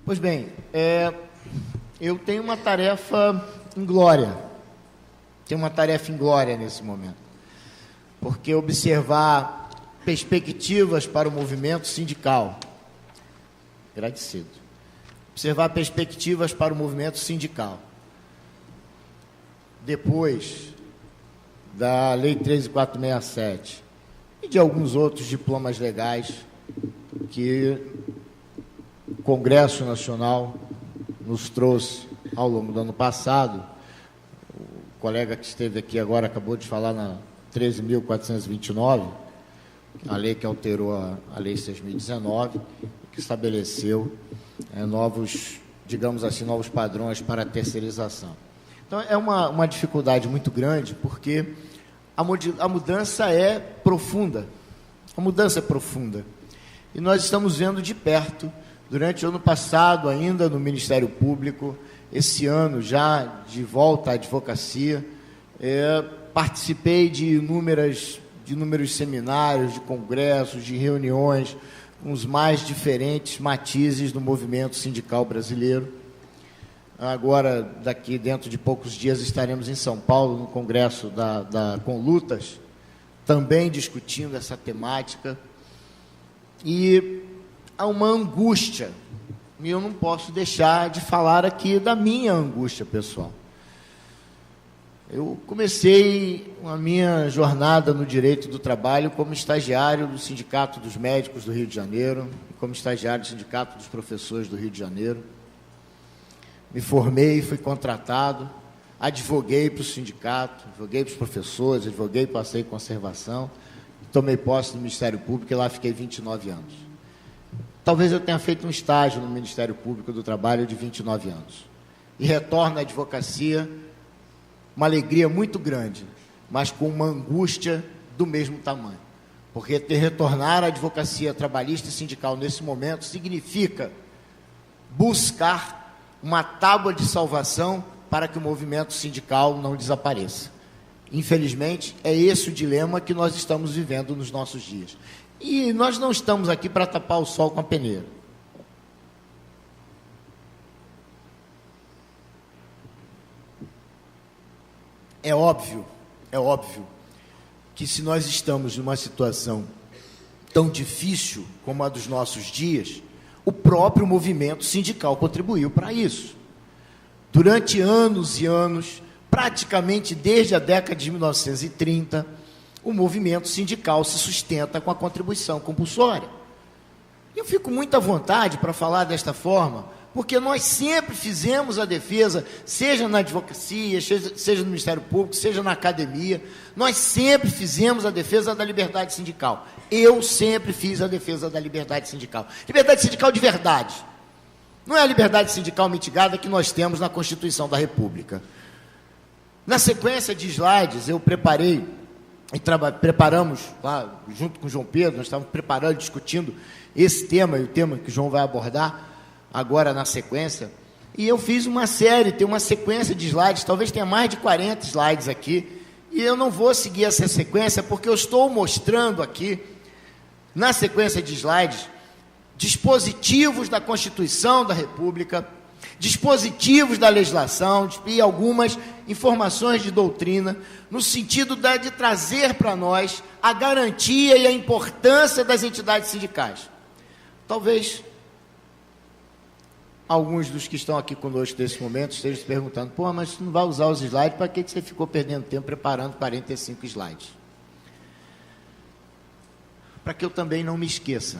Pois bem, eu tenho uma tarefa inglória. Tenho uma tarefa inglória nesse momento. Porque observar perspectivas para o movimento sindical. Agradecido. Observar perspectivas para o movimento sindical. Depois da Lei 13.467 e de alguns outros diplomas legais que o Congresso Nacional nos trouxe ao longo do ano passado. O colega que esteve aqui agora acabou de falar na 13.429, a lei que alterou a Lei 6.019, que estabeleceu novos, digamos assim, novos padrões para a terceirização. Então, é uma dificuldade muito grande, porque a mudança é profunda. A mudança é profunda. E nós estamos vendo de perto, durante o ano passado, ainda no Ministério Público, esse ano já de volta à advocacia, participei de inúmeros seminários, de congressos, de reuniões, com os mais diferentes matizes do movimento sindical brasileiro. Agora, daqui dentro de poucos dias, estaremos em São Paulo, no congresso da Conlutas, também discutindo essa temática. E há uma angústia, e eu não posso deixar de falar aqui da minha angústia pessoal. Eu comecei a minha jornada no direito do trabalho como estagiário do Sindicato dos Médicos do Rio de Janeiro, como estagiário do Sindicato dos Professores do Rio de Janeiro. Me formei, fui contratado, advoguei para o sindicato, advoguei para os professores, advoguei para a Lei de Conservação, tomei posse do Ministério Público e lá fiquei 29 anos. Talvez eu tenha feito um estágio no Ministério Público do Trabalho de 29 anos. E retorno à advocacia, uma alegria muito grande, mas com uma angústia do mesmo tamanho. Porque retornar à advocacia trabalhista e sindical nesse momento significa buscar uma tábua de salvação para que o movimento sindical não desapareça. Infelizmente, é esse o dilema que nós estamos vivendo nos nossos dias. E nós não estamos aqui para tapar o sol com a peneira. É óbvio que se nós estamos numa situação tão difícil como a dos nossos dias, o próprio movimento sindical contribuiu para isso. Durante anos e anos, praticamente desde a década de 1930, o movimento sindical se sustenta com a contribuição compulsória. Eu fico muito à vontade para falar desta forma, porque nós sempre fizemos a defesa, seja na advocacia, seja no Ministério Público, seja na academia, nós sempre fizemos a defesa da liberdade sindical. Eu sempre fiz a defesa da liberdade sindical. Liberdade sindical de verdade. Não é a liberdade sindical mitigada que nós temos na Constituição da República. Na sequência de slides, eu preparei, e preparamos lá, junto com o João Pedro, nós estávamos preparando, discutindo esse tema, e o tema que o João vai abordar agora na sequência, e eu fiz uma série, tem uma sequência de slides, talvez tenha mais de 40 slides aqui, e eu não vou seguir essa sequência, porque eu estou mostrando aqui, na sequência de slides, dispositivos da Constituição da República, dispositivos da legislação e algumas informações de doutrina, no sentido de trazer para nós a garantia e a importância das entidades sindicais. Talvez alguns dos que estão aqui conosco nesse momento estejam se perguntando, pô, mas você não vai usar os slides, para que você ficou perdendo tempo preparando 45 slides? Para que eu também não me esqueça.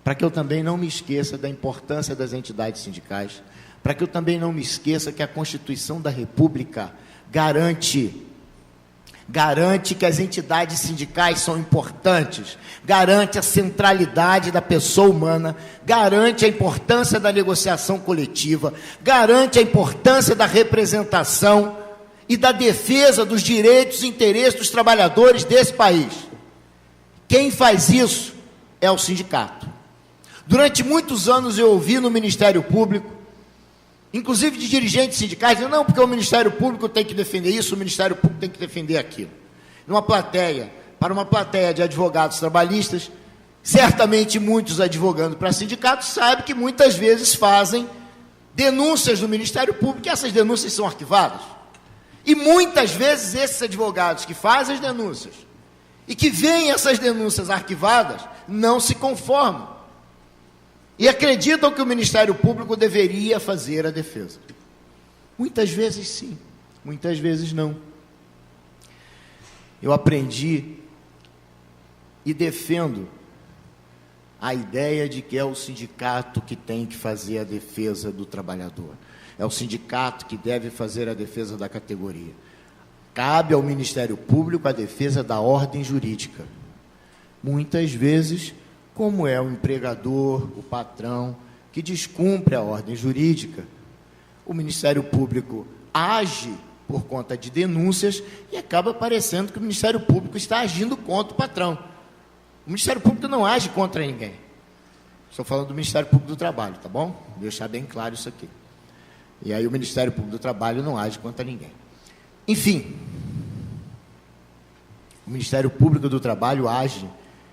Para que eu também não me esqueça da importância das entidades sindicais, para que eu também não me esqueça que a Constituição da República garante que as entidades sindicais são importantes, garante a centralidade da pessoa humana, garante a importância da negociação coletiva, garante a importância da representação e da defesa dos direitos e interesses dos trabalhadores desse país. Quem faz isso é o sindicato. Durante muitos anos eu ouvi no Ministério Público, inclusive de dirigentes sindicais, dizendo, não, porque o Ministério Público tem que defender isso, o Ministério Público tem que defender aquilo. Para uma plateia de advogados trabalhistas, Certamente muitos advogando para sindicatos sabem que muitas vezes fazem denúncias do Ministério Público e essas denúncias são arquivadas. E muitas vezes esses advogados que fazem as denúncias e que veem essas denúncias arquivadas não se conformam e acreditam que o Ministério Público deveria fazer a defesa. Muitas vezes sim, muitas vezes não. Eu aprendi e defendo a ideia de que é o sindicato que tem que fazer a defesa do trabalhador. É o sindicato que deve fazer a defesa da categoria. Cabe ao Ministério Público a defesa da ordem jurídica. Muitas vezes, como é o empregador, o patrão, que descumpre a ordem jurídica, o Ministério Público age por conta de denúncias e acaba parecendo que o Ministério Público está agindo contra o patrão. O Ministério Público não age contra ninguém. Estou falando do Ministério Público do Trabalho, tá bom? Vou deixar bem claro isso aqui. E aí o Ministério Público do Trabalho não age contra ninguém. Enfim, o Ministério Público do Trabalho age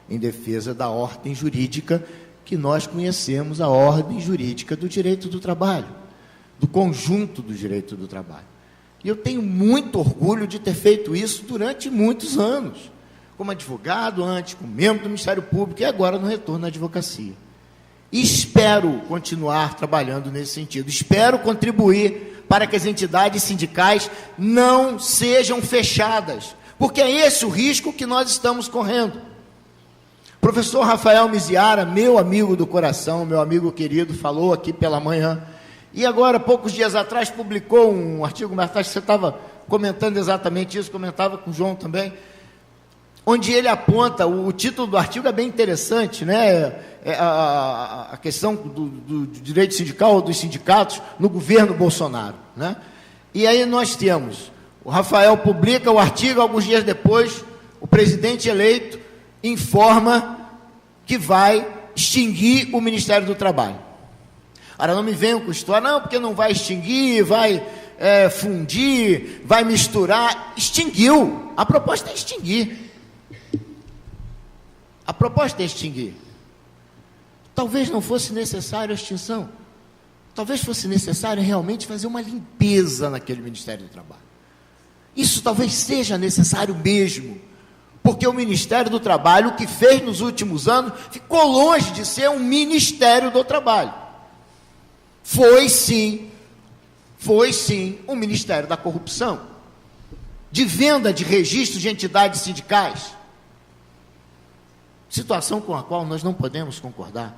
em defesa da ordem jurídica que nós conhecemos, a ordem jurídica do direito do trabalho, do conjunto do direito do trabalho. E eu tenho muito orgulho de ter feito isso durante muitos anos, como advogado, antes, como membro do Ministério Público e agora no retorno à advocacia. E espero continuar trabalhando nesse sentido. Espero contribuir para que as entidades sindicais não sejam fechadas, porque é esse o risco que nós estamos correndo. O professor Rafael Miziara, meu amigo do coração, meu amigo querido, falou aqui pela manhã, e agora, poucos dias atrás, publicou um artigo, mas acho que você estava comentando exatamente isso, comentava com o João também, onde ele aponta, o título do artigo é bem interessante, né? A questão do direito sindical, dos sindicatos, no governo Bolsonaro, né? E aí nós temos, o Rafael publica o artigo, alguns dias depois, o presidente eleito informa que vai extinguir o Ministério do Trabalho. Ora, não me venham com história, não, porque não vai extinguir, vai fundir, vai misturar. Extinguiu, a proposta é extinguir. A proposta é extinguir. Talvez não fosse necessário a extinção. Talvez fosse necessário realmente fazer uma limpeza naquele Ministério do Trabalho. Isso talvez seja necessário mesmo, porque o Ministério do Trabalho, o que fez nos últimos anos, ficou longe de ser um Ministério do Trabalho. Foi sim um Ministério da Corrupção, de venda de registros de entidades sindicais, situação com a qual nós não podemos concordar.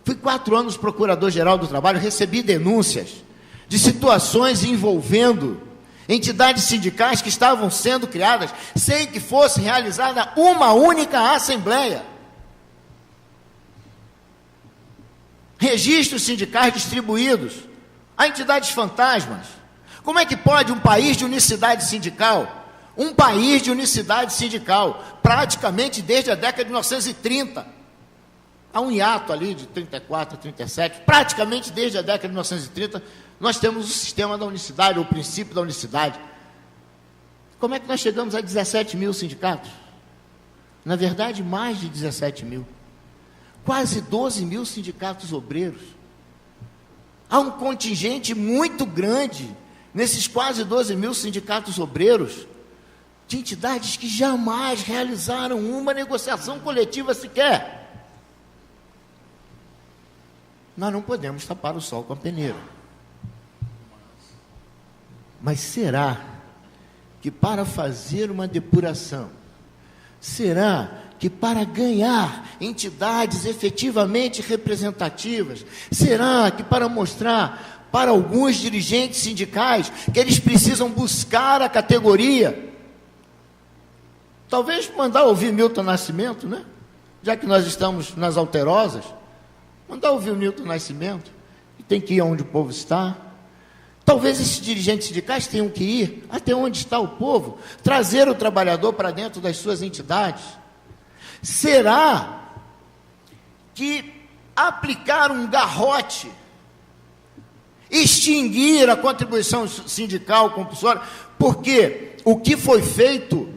Fui 4 anos procurador-geral do trabalho, recebi denúncias de situações envolvendo entidades sindicais que estavam sendo criadas sem que fosse realizada uma única assembleia. Registros sindicais distribuídos a entidades fantasmas. Como é que pode um país de unicidade sindical, praticamente desde a década de 1930, há um hiato ali de 34 a 37, praticamente desde a década de 1930, nós temos o sistema da unicidade, ou o princípio da unicidade. Como é que nós chegamos a 17 mil sindicatos? Na verdade, mais de 17 mil. Quase 12 mil sindicatos obreiros. Há um contingente muito grande, nesses quase 12 mil sindicatos obreiros, de entidades que jamais realizaram uma negociação coletiva sequer. Nós não podemos tapar o sol com a peneira. Mas será que para fazer uma depuração, será que para ganhar entidades efetivamente representativas, será que para mostrar para alguns dirigentes sindicais que eles precisam buscar a categoria, talvez mandar ouvir Milton Nascimento, né? Já que nós estamos nas alterosas, mandar ouvir o Milton Nascimento, e tem que ir onde o povo está. Talvez esses dirigentes sindicais tenham que ir até onde está o povo, trazer o trabalhador para dentro das suas entidades. Será que aplicar um garrote, extinguir a contribuição sindical compulsória, porque o que foi feito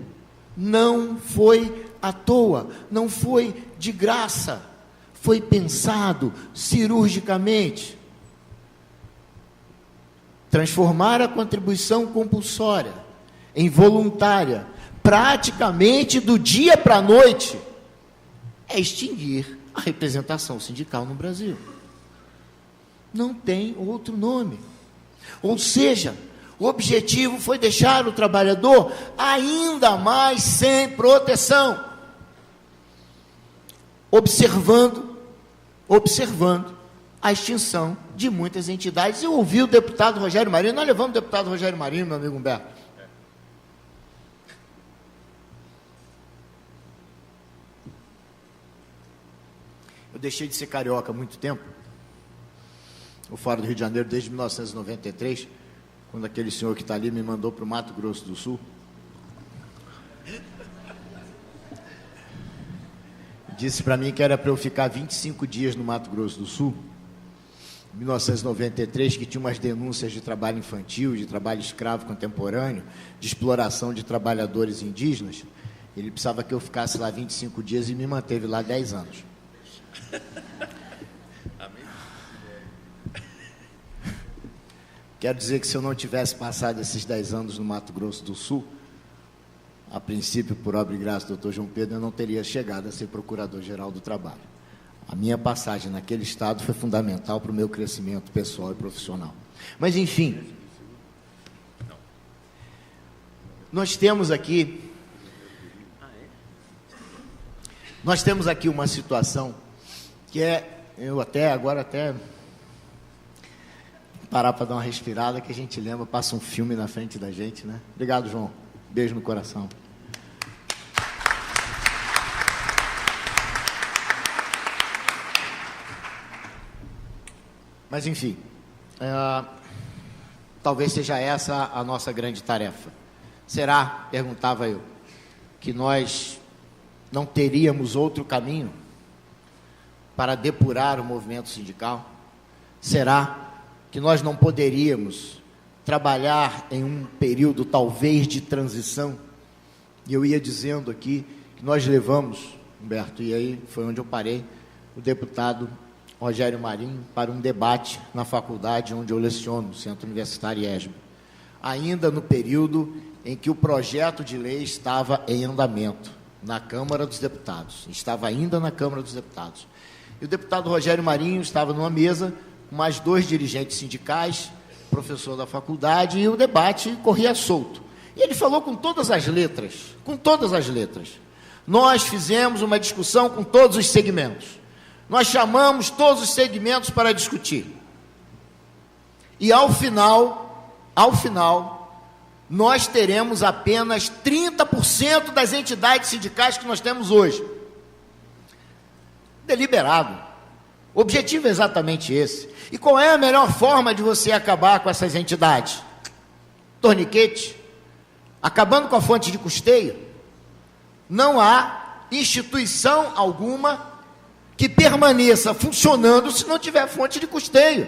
não foi à toa, não foi de graça, foi pensado cirurgicamente. Transformar a contribuição compulsória em voluntária, praticamente do dia para a noite, é extinguir a representação sindical no Brasil. Não tem outro nome. Ou seja, o objetivo foi deixar o trabalhador ainda mais sem proteção, observando a extinção de muitas entidades. Eu ouvi o deputado Rogério Marinho, nós levamos o deputado Rogério Marinho, meu amigo Humberto. Eu deixei de ser carioca há muito tempo, eu fora do Rio de Janeiro desde 1993, quando aquele senhor que está ali me mandou para o Mato Grosso do Sul. Disse para mim que era para eu ficar 25 dias no Mato Grosso do Sul, em 1993, que tinha umas denúncias de trabalho infantil, de trabalho escravo contemporâneo, de exploração de trabalhadores indígenas. Ele precisava que eu ficasse lá 25 dias e me manteve lá 10 anos. Quero dizer que se eu não tivesse passado esses 10 anos no Mato Grosso do Sul, a princípio, por obra e graça do doutor João Pedro, eu não teria chegado a ser procurador-geral do trabalho. A minha passagem naquele estado foi fundamental para o meu crescimento pessoal e profissional. Mas, enfim, nós temos aqui uma situação que eu agora parar para dar uma respirada, que a gente lembra, passa um filme na frente da gente, né? Obrigado, João. Beijo no coração. Mas, enfim, talvez seja essa a nossa grande tarefa. Será, perguntava eu, que nós não teríamos outro caminho para depurar o movimento sindical? Será que nós não poderíamos trabalhar em um período talvez de transição? E eu ia dizendo aqui que nós levamos, Humberto, e aí foi onde eu parei, o deputado Rogério Marinho para um debate na faculdade onde eu leciono, no Centro Universitário IESB, ainda no período em que o projeto de lei estava em andamento na Câmara dos Deputados, estava ainda na Câmara dos Deputados. E o deputado Rogério Marinho estava numa mesa com mais 2 dirigentes sindicais, professor da faculdade, e o debate corria solto. E ele falou com todas as letras, Nós fizemos uma discussão com todos os segmentos. Nós chamamos todos os segmentos para discutir. E ao final, nós teremos apenas 30% das entidades sindicais que nós temos hoje. Deliberado. O objetivo é exatamente esse. E qual é a melhor forma de você acabar com essas entidades? Torniquete? Acabando com a fonte de custeio? Não há instituição alguma que permaneça funcionando se não tiver fonte de custeio.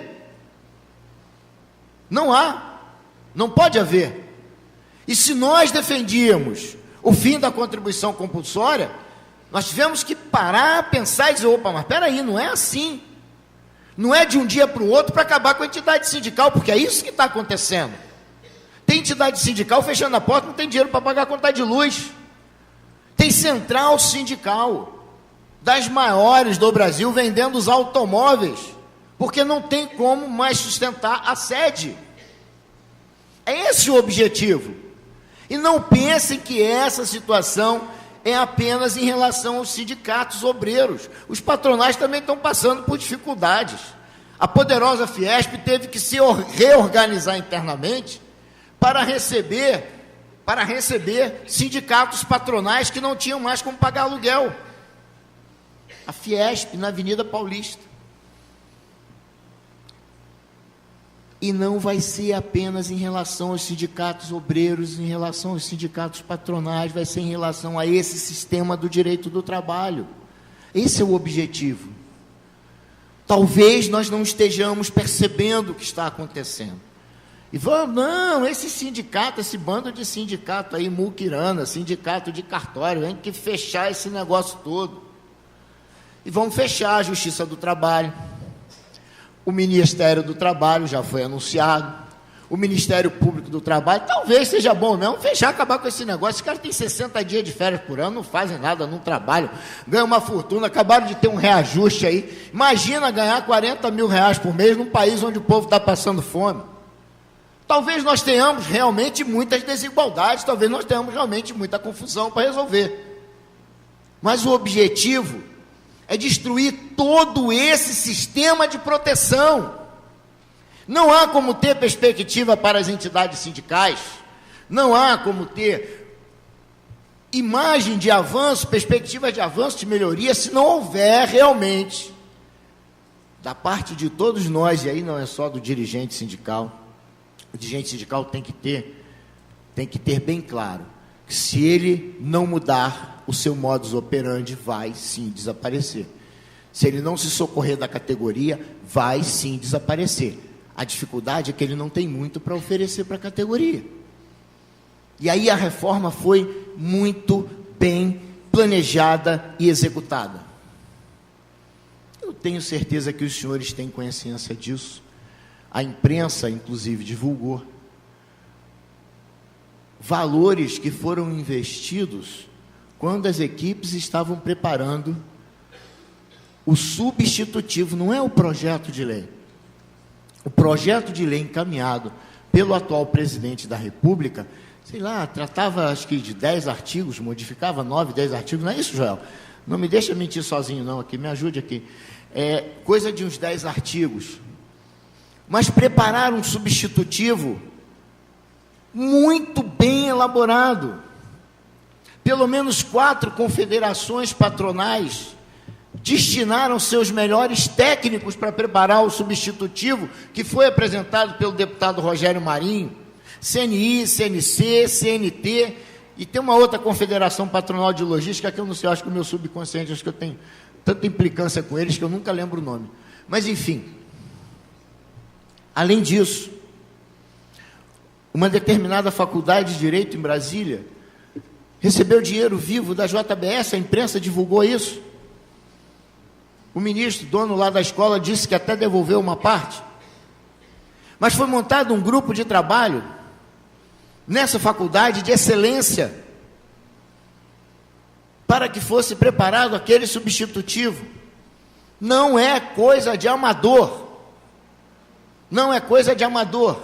Não há. Não pode haver. E se nós defendíamos o fim da contribuição compulsória, nós tivemos que parar, pensar e dizer, opa, mas espera aí, não é assim. Não é de um dia para o outro para acabar com a entidade sindical, porque é isso que está acontecendo. Tem entidade sindical fechando a porta, não tem dinheiro para pagar a conta de luz. Tem central sindical das maiores do Brasil vendendo os automóveis, porque não tem como mais sustentar a sede. É esse o objetivo. E não pensem que essa situação é apenas em relação aos sindicatos obreiros. Os patronais também estão passando por dificuldades. A poderosa Fiesp teve que se reorganizar internamente para receber sindicatos patronais que não tinham mais como pagar aluguel. A Fiesp, na Avenida Paulista. E não vai ser apenas em relação aos sindicatos obreiros, em relação aos sindicatos patronais, vai ser em relação a esse sistema do direito do trabalho. Esse é o objetivo. Talvez nós não estejamos percebendo o que está acontecendo. E vamos, não, esse sindicato, esse bando de sindicato aí, muquirana, sindicato de cartório, tem que fechar esse negócio todo. E vamos fechar a Justiça do Trabalho. O Ministério do Trabalho já foi anunciado. O Ministério Público do Trabalho, talvez seja bom mesmo fechar, acabar com esse negócio. Esse cara tem 60 dias de férias por ano, não fazem nada, não trabalham, ganham uma fortuna, acabaram de ter um reajuste aí. Imagina ganhar 40 mil reais por mês num país onde o povo está passando fome. Talvez nós tenhamos realmente muitas desigualdades, talvez nós tenhamos realmente muita confusão para resolver. Mas o objetivo é destruir todo esse sistema de proteção. Não há como ter perspectiva para as entidades sindicais, não há como ter imagem de avanço, perspectiva de avanço, de melhoria, se não houver realmente, da parte de todos nós, e aí não é só do dirigente sindical, o dirigente sindical tem que ter bem claro, que se ele não mudar, o seu modus operandi vai sim desaparecer. Se ele não se socorrer da categoria, vai sim desaparecer. A dificuldade é que ele não tem muito para oferecer para a categoria. E aí a reforma foi muito bem planejada e executada. Eu tenho certeza que os senhores têm consciência disso. A imprensa, inclusive, divulgou valores que foram investidos quando as equipes estavam preparando o substitutivo, não é o projeto de lei. O projeto de lei encaminhado pelo atual presidente da República, sei lá, tratava acho que de 10 artigos, modificava 9, 10 artigos, não é isso, Joel? Não me deixa mentir sozinho não, aqui, me ajude aqui. É coisa de uns 10 artigos. Mas prepararam um substitutivo muito bem elaborado. Pelo menos 4 confederações patronais destinaram seus melhores técnicos para preparar o substitutivo que foi apresentado pelo deputado Rogério Marinho, CNI, CNC, CNT, e tem uma outra confederação patronal de logística que eu não sei, eu acho que o meu subconsciente, acho que eu tenho tanta implicância com eles que eu nunca lembro o nome. Mas, enfim, além disso, uma determinada faculdade de Direito em Brasília recebeu dinheiro vivo da JBS, a imprensa divulgou isso. O ministro, dono lá da escola, disse que até devolveu uma parte. Mas foi montado um grupo de trabalho nessa faculdade de excelência para que fosse preparado aquele substitutivo. Não é coisa de amador. Não é coisa de amador.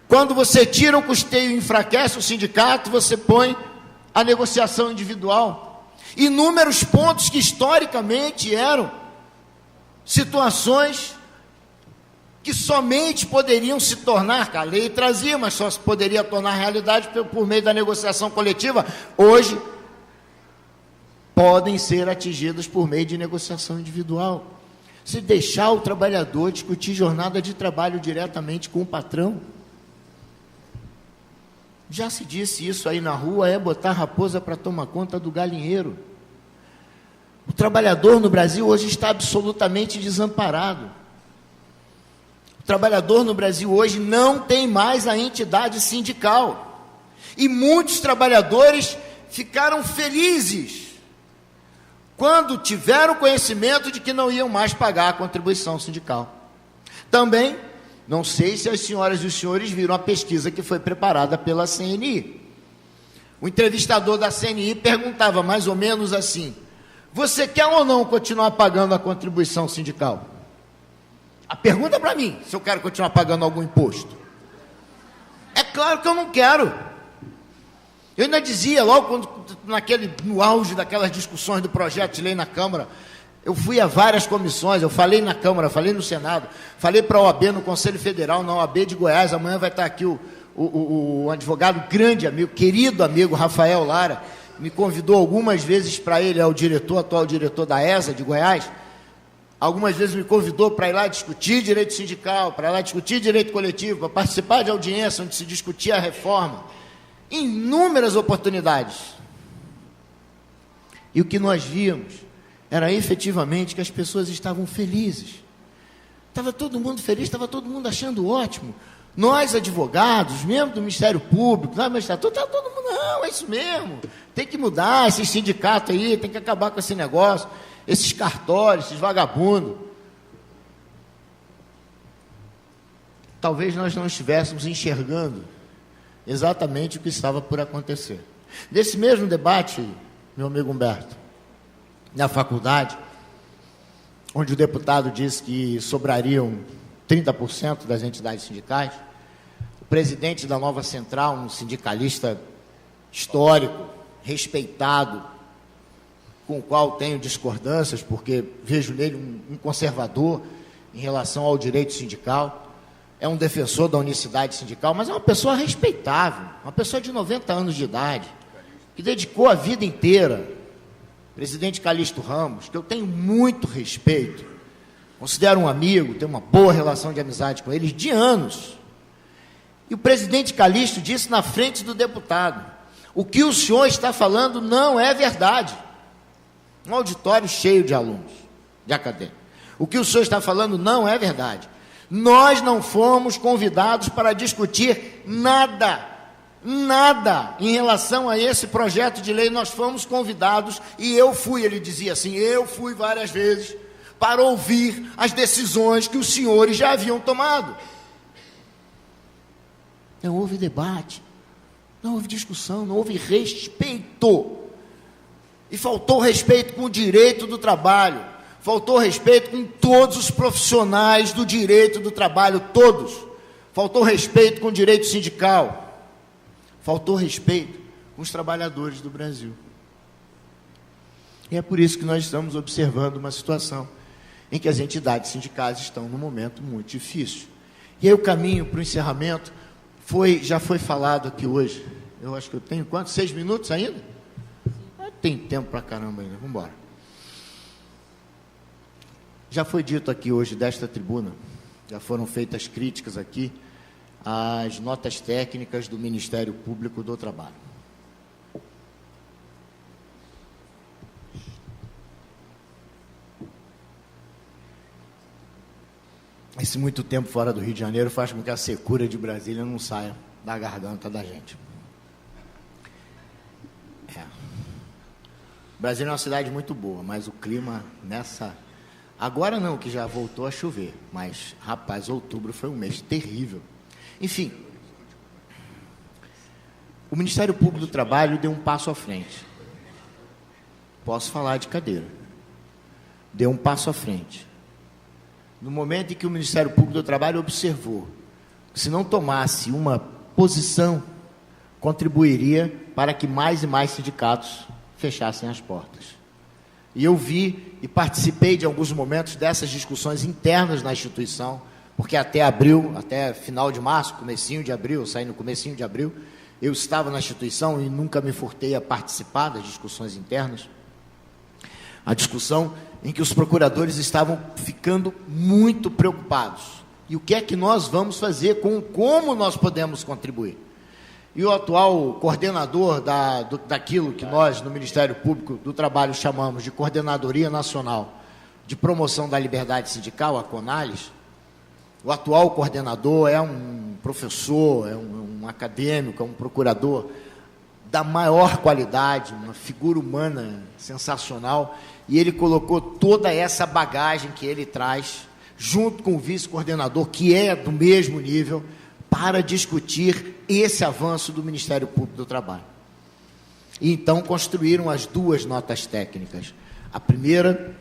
Quando você tira o custeio e enfraquece o sindicato, você põe a negociação individual. Inúmeros pontos que historicamente eram situações que somente poderiam se tornar, que a lei trazia, mas só se poderia tornar realidade por meio da negociação coletiva, hoje podem ser atingidas por meio de negociação individual. Se deixar o trabalhador discutir jornada de trabalho diretamente com o patrão. Já se disse isso aí na rua, é botar a raposa para tomar conta do galinheiro. O trabalhador no Brasil hoje está absolutamente desamparado. O trabalhador no Brasil hoje não tem mais a entidade sindical. E muitos trabalhadores ficaram felizes quando tiveram conhecimento de que não iam mais pagar a contribuição sindical. Também, não sei se as senhoras e os senhores viram a pesquisa que foi preparada pela CNI. O entrevistador da CNI perguntava mais ou menos assim: você quer ou não continuar pagando a contribuição sindical? A pergunta para mim, se eu quero continuar pagando algum imposto. É claro que eu não quero. Eu ainda dizia, logo no auge daquelas discussões do projeto de lei na Câmara, eu fui a várias comissões, eu falei na Câmara, falei no Senado, falei para a OAB no Conselho Federal, na OAB de Goiás. Amanhã vai estar aqui o advogado, grande amigo, querido amigo, Rafael Lara, me convidou algumas vezes para ele, é o diretor, atual diretor da ESA de Goiás, algumas vezes me convidou para ir lá discutir direito sindical, para ir lá discutir direito coletivo, para participar de audiência onde se discutia a reforma, inúmeras oportunidades. E o que nós víamos era efetivamente que as pessoas estavam felizes. Estava todo mundo feliz, estava todo mundo achando ótimo. Nós, advogados, membros do Ministério Público, nós, magistrados, está todo mundo, não, é isso mesmo. Tem que mudar esse sindicato aí, tem que acabar com esse negócio, esses cartórios, esses vagabundos. Talvez nós não estivéssemos enxergando exatamente o que estava por acontecer. Nesse mesmo debate, meu amigo Humberto, na faculdade, onde o deputado disse que sobrariam 30% das entidades sindicais, o presidente da Nova Central, um sindicalista histórico, respeitado, com o qual tenho discordâncias, porque vejo nele um conservador em relação ao direito sindical, é um defensor da unicidade sindical, mas é uma pessoa respeitável, uma pessoa de 90 anos de idade, que dedicou a vida inteira, presidente Calixto Ramos, que eu tenho muito respeito, considero um amigo, tenho uma boa relação de amizade com ele, de anos. E o presidente Calixto disse na frente do deputado, o que o senhor está falando não é verdade. Um auditório cheio de alunos, de acadêmicos. O que o senhor está falando não é verdade. Nós não fomos convidados para discutir nada em relação a esse projeto de lei. Nós fomos convidados, e eu fui, ele dizia assim, eu fui várias vezes para ouvir as decisões que os senhores já haviam tomado. Não houve debate, não houve discussão, não houve respeito. E faltou respeito com o direito do trabalho, faltou respeito com todos os profissionais do direito do trabalho, todos. Faltou respeito com o direito sindical, faltou respeito com os trabalhadores do Brasil. E é por isso que nós estamos observando uma situação em que as entidades sindicais estão num momento muito difícil. E aí o caminho para o encerramento já foi falado aqui hoje. Eu acho que eu tenho quantos? 6 minutos ainda? Tem tempo para caramba ainda, vamos embora. Já foi dito aqui hoje, desta tribuna, já foram feitas críticas aqui às notas técnicas do Ministério Público do Trabalho. Esse muito tempo fora do Rio de Janeiro faz com que a secura de Brasília não saia da garganta da gente. Brasília é uma cidade muito boa, mas o clima nessa... Agora não, que já voltou a chover, mas, rapaz, outubro foi um mês terrível. Enfim, o Ministério Público do Trabalho deu um passo à frente. Posso falar de cadeira. Deu um passo à frente. No momento em que o Ministério Público do Trabalho observou que, se não tomasse uma posição, contribuiria para que mais e mais sindicatos fechassem as portas. E eu vi e participei de alguns momentos dessas discussões internas na instituição, porque até abril, até final de março, comecinho de abril, eu saí no comecinho de abril, eu estava na instituição e nunca me furtei a participar das discussões internas. A discussão em que os procuradores estavam ficando muito preocupados. E o que é que nós vamos fazer, como nós podemos contribuir? E o atual coordenador daquilo que nós, no Ministério Público do Trabalho, chamamos de Coordenadoria Nacional de Promoção da Liberdade Sindical, a CONALES, o atual coordenador é um professor, é um acadêmico, é um procurador da maior qualidade, uma figura humana sensacional, e ele colocou toda essa bagagem que ele traz, junto com o vice-coordenador, que é do mesmo nível, para discutir esse avanço do Ministério Público do Trabalho. E então construíram as duas notas técnicas. A primeira,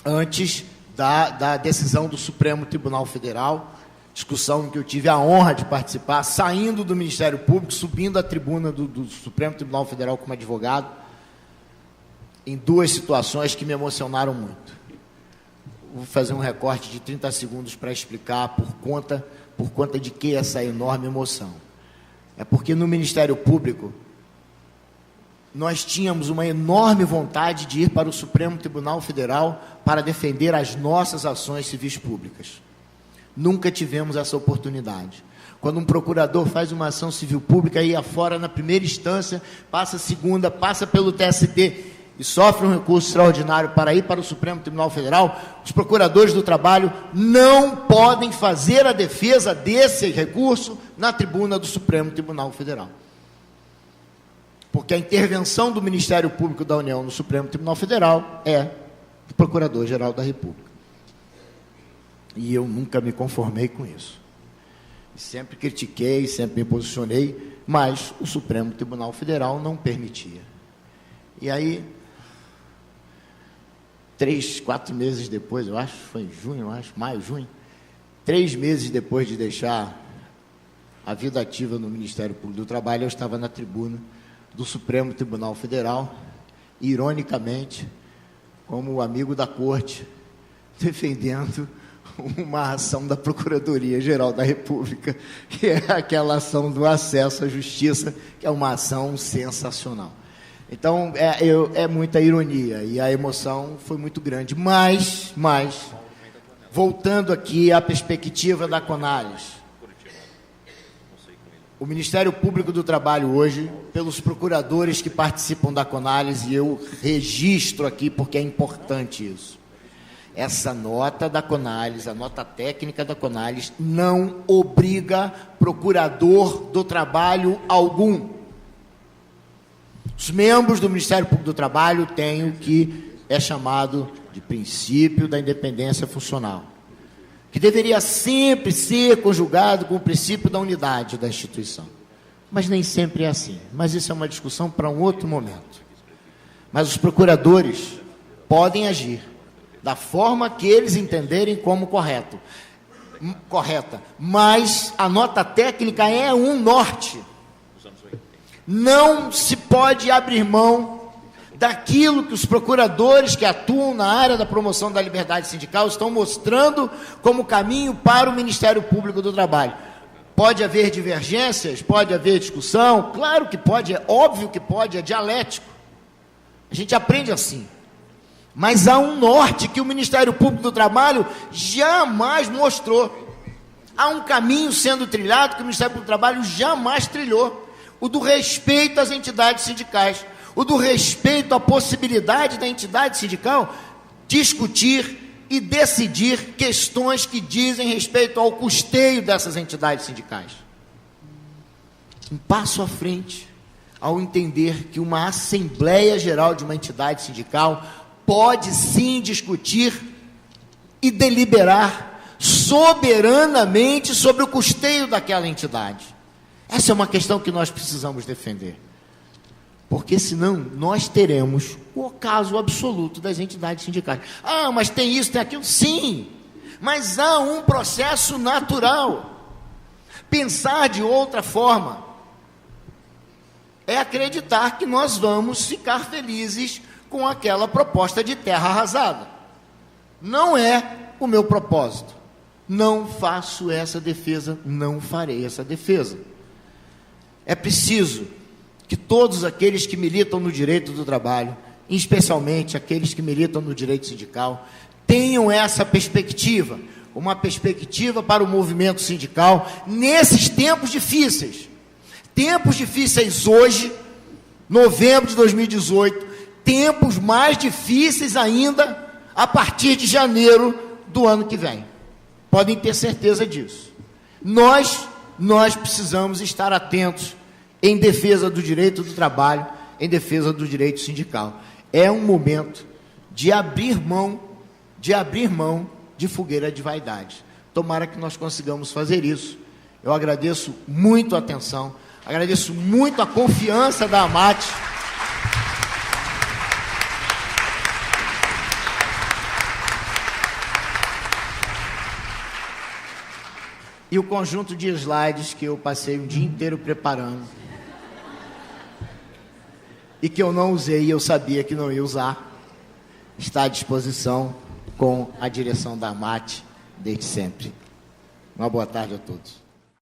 antes da decisão do Supremo Tribunal Federal, discussão em que eu tive a honra de participar, saindo do Ministério Público, subindo a tribuna do Supremo Tribunal Federal como advogado, em duas situações que me emocionaram muito. Vou fazer um recorte de 30 segundos para explicar por conta de que essa enorme emoção. É porque no Ministério Público nós tínhamos uma enorme vontade de ir para o Supremo Tribunal Federal para defender as nossas ações civis públicas. Nunca tivemos essa oportunidade. Quando um procurador faz uma ação civil pública, ia fora na primeira instância, passa a segunda, passa pelo TST, e sofre um recurso extraordinário para ir para o Supremo Tribunal Federal, os procuradores do trabalho não podem fazer a defesa desse recurso na tribuna do Supremo Tribunal Federal. Porque a intervenção do Ministério Público da União no Supremo Tribunal Federal é do Procurador-Geral da República. E eu nunca me conformei com isso. Sempre critiquei, sempre me posicionei, mas o Supremo Tribunal Federal não permitia. E aí, 3, 4 meses depois, eu acho, foi em junho, maio, junho, 3 meses depois de deixar a vida ativa no Ministério Público do Trabalho, eu estava na tribuna do Supremo Tribunal Federal, e, ironicamente, como amigo da Corte, defendendo uma ação da Procuradoria-Geral da República, que é aquela ação do acesso à justiça, que é uma ação sensacional. Então, é muita ironia, e a emoção foi muito grande. Mas, voltando aqui à perspectiva da CONALES, o Ministério Público do Trabalho hoje, pelos procuradores que participam da CONALES, e eu registro aqui porque é importante isso, essa nota da CONALES, a nota técnica da CONALES, não obriga procurador do trabalho algum. Os membros do Ministério Público do Trabalho têm o que é chamado de princípio da independência funcional, que deveria sempre ser conjugado com o princípio da unidade da instituição. Mas nem sempre é assim. Mas isso é uma discussão para um outro momento. Mas os procuradores podem agir da forma que eles entenderem como correta. Mas a nota técnica é um norte. Não se pode abrir mão daquilo que os procuradores que atuam na área da promoção da liberdade sindical estão mostrando como caminho para o Ministério Público do Trabalho. Pode haver divergências, pode haver discussão, claro que pode, é óbvio que pode, é dialético. A gente aprende assim. Mas há um norte que o Ministério Público do Trabalho jamais mostrou. Há um caminho sendo trilhado que o Ministério Público do Trabalho jamais trilhou. O do respeito às entidades sindicais. O do respeito à possibilidade da entidade sindical discutir e decidir questões que dizem respeito ao custeio dessas entidades sindicais. Um passo à frente ao entender que uma Assembleia Geral de uma entidade sindical pode sim discutir e deliberar soberanamente sobre o custeio daquela entidade. Essa é uma questão que nós precisamos defender. Porque senão nós teremos o caso absoluto das entidades sindicais. Ah, mas tem isso, tem aquilo? Sim, mas há um processo natural. Pensar de outra forma é acreditar que nós vamos ficar felizes com aquela proposta de terra arrasada. Não é o meu propósito. Não faço essa defesa, não farei essa defesa. É preciso que todos aqueles que militam no direito do trabalho, especialmente aqueles que militam no direito sindical, tenham essa perspectiva, uma perspectiva para o movimento sindical nesses tempos difíceis. Tempos difíceis hoje, novembro de 2018, tempos mais difíceis ainda a partir de janeiro do ano que vem. Podem ter certeza disso. Nós precisamos estar atentos em defesa do direito do trabalho, em defesa do direito sindical. É um momento de abrir mão de fogueira de vaidade. Tomara que nós consigamos fazer isso. Eu agradeço muito a atenção, agradeço muito a confiança da AMAT. E o conjunto de slides que eu passei o dia inteiro preparando e que eu não usei e eu sabia que não ia usar, está à disposição com a direção da AMAT desde sempre. Uma boa tarde a todos.